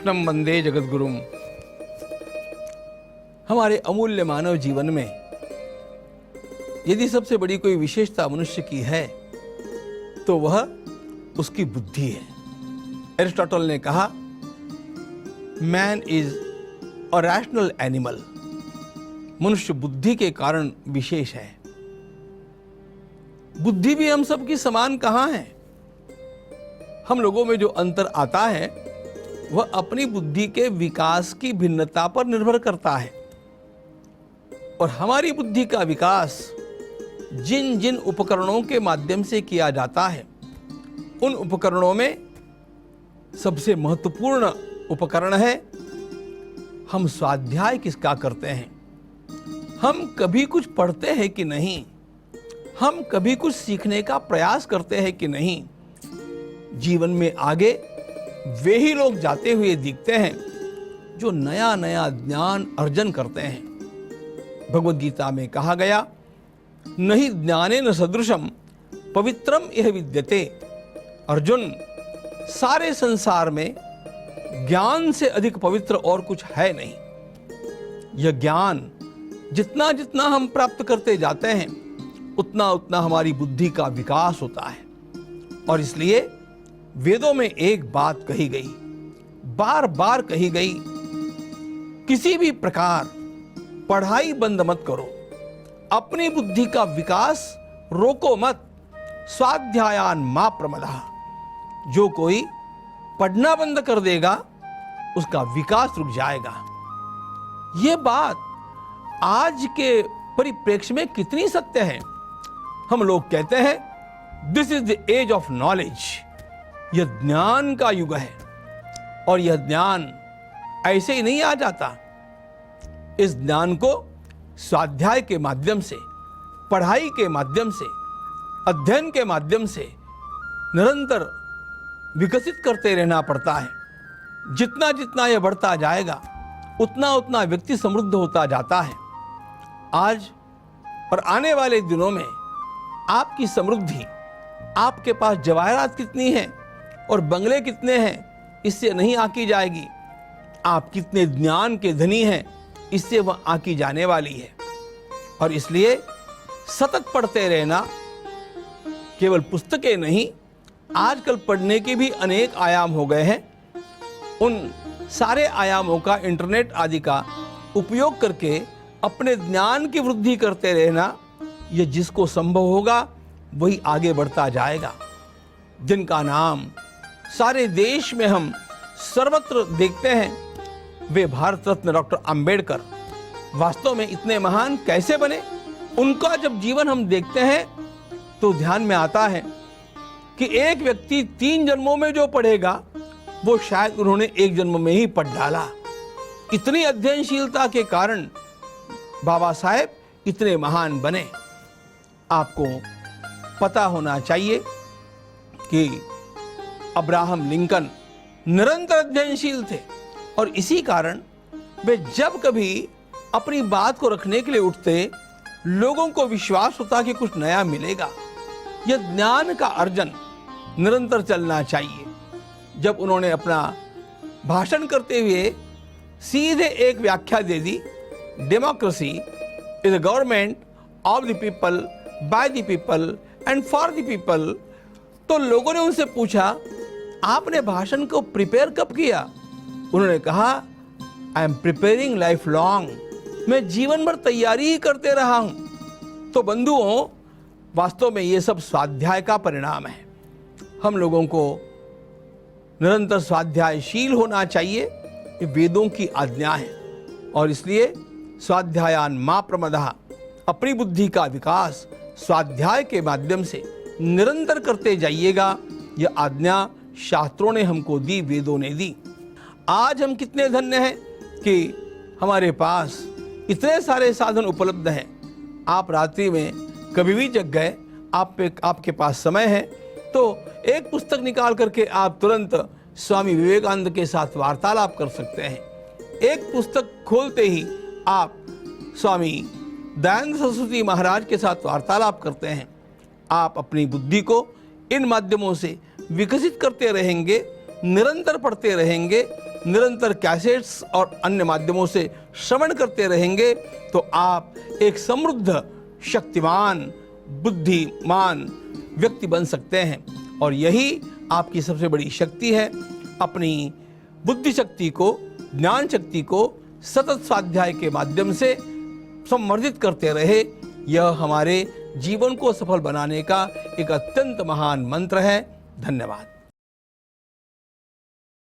कृष्णम वंदे जगद्गुरुम। हमारे अमूल्य मानव जीवन में यदि सबसे बड़ी कोई विशेषता मनुष्य की है तो वह उसकी बुद्धि है। एरिस्टोटल ने कहा, man is a rational animal. मनुष्य बुद्धि के कारण विशेष है। बुद्धि भी हम सबकी समान कहाँ है? हम लोगों में जो अंतर आता है वह अपनी बुद्धि के विकास की भिन्नता पर निर्भर करता है। और हमारी बुद्धि का विकास जिन जिन उपकरणों के माध्यम से किया जाता है, उन उपकरणों में सबसे महत्वपूर्ण उपकरण है हम स्वाध्याय किसका करते हैं। हम कभी कुछ पढ़ते हैं कि नहीं, हम कभी कुछ सीखने का प्रयास करते हैं कि नहीं। जीवन में आगे वे ही लोग जाते हुए दिखते हैं जो नया नया ज्ञान अर्जन करते हैं। भगवद गीता में कहा गया, नहीं ज्ञानेन सदृशम पवित्रम यह विद्यते। अर्जुन, सारे संसार में ज्ञान से अधिक पवित्र और कुछ है नहीं। यह ज्ञान जितना जितना हम प्राप्त करते जाते हैं उतना उतना हमारी बुद्धि का विकास होता है। और इसलिए वेदों में एक बात कही गई, बार बार कही गई, किसी भी प्रकार पढ़ाई बंद मत करो, अपनी बुद्धि का विकास रोको मत। स्वाध्यायान मा प्रमदः। जो कोई पढ़ना बंद कर देगा उसका विकास रुक जाएगा। यह बात आज के परिप्रेक्ष्य में कितनी सत्य है। हम लोग कहते हैं this is the age of knowledge. यह ज्ञान का युग है और यह ज्ञान ऐसे ही नहीं आ जाता। इस ज्ञान को स्वाध्याय के माध्यम से, पढ़ाई के माध्यम से, अध्ययन के माध्यम से निरंतर विकसित करते रहना पड़ता है। जितना जितना यह बढ़ता जाएगा उतना उतना व्यक्ति समृद्ध होता जाता है। आज और आने वाले दिनों में आपकी समृद्धि, आपके पास जवाहरात कितनी है और बंगले कितने हैं, इससे नहीं आकी जाएगी। आप कितने ज्ञान के धनी हैं, इससे वह आकी जाने वाली है। और इसलिए सतत पढ़ते रहना, केवल पुस्तकें नहीं, आजकल पढ़ने के भी अनेक आयाम हो गए हैं। उन सारे आयामों का, इंटरनेट आदि का उपयोग करके अपने ज्ञान की वृद्धि करते रहना, यह जिसको संभव होगा वही आगे बढ़ता जाएगा। जिनका नाम सारे देश में हम सर्वत्र देखते हैं, वे भारत रत्न डॉक्टर अंबेडकर वास्तव में इतने महान कैसे बने? उनका जब जीवन हम देखते हैं तो ध्यान में आता है कि एक व्यक्ति 3 जन्मों में जो पढ़ेगा वो शायद उन्होंने एक जन्म में ही पढ़ डाला। इतनी अध्ययनशीलता के कारण बाबा साहेब इतने महान बने। आपको पता होना चाहिए कि अब्राहम लिंकन निरंतर अध्ययनशील थे और इसी कारण वे जब कभी अपनी बात को रखने के लिए उठते, लोगों को विश्वास होता कि कुछ नया मिलेगा। यह ज्ञान का अर्जन निरंतर चलना चाहिए। जब उन्होंने अपना भाषण करते हुए सीधे एक व्याख्या दे दी, democracy is a government of the people, by the people and for the people, तो लोगों ने उनसे पूछा, आपने भाषण को प्रिपेयर कब किया? उन्होंने कहा, I am preparing life long. मैं जीवन भर तैयारी ही करते रहा हूं। तो बंधुओं, वास्तव में ये सब स्वाध्याय का परिणाम है। हम लोगों को निरंतर स्वाध्यायशील होना चाहिए, ये वेदों की आज्ञा है। और इसलिए स्वाध्यायान मा प्रमदः, अपनी बुद्धि का विकास स्वाध्याय के माध्यम से निरंतर करते जाइएगा। यह आज्ञा शास्त्रों ने हमको दी, वेदों ने दी। आज हम कितने धन्य हैं कि हमारे पास इतने सारे साधन उपलब्ध हैं। आप रात्रि में कभी भी जग गए, आपके पास समय है तो एक पुस्तक निकाल करके आप तुरंत स्वामी विवेकानंद के साथ वार्तालाप कर सकते हैं। एक पुस्तक खोलते ही आप स्वामी दयानंद सरस्वती महाराज के साथ वार्तालाप करते हैं। आप अपनी बुद्धि को इन माध्यमों से विकसित करते रहेंगे, निरंतर पढ़ते रहेंगे निरंतर कैसेट्स और अन्य माध्यमों से श्रवण करते रहेंगे तो आप एक समृद्ध, शक्तिमान, बुद्धिमान व्यक्ति बन सकते हैं। और यही आपकी सबसे बड़ी शक्ति है। अपनी बुद्धि शक्ति को, ज्ञान शक्ति को सतत स्वाध्याय के माध्यम से संवर्धित करते रहे। यह हमारे जीवन को सफल बनाने का एक अत्यंत महान मंत्र है। धन्यवाद।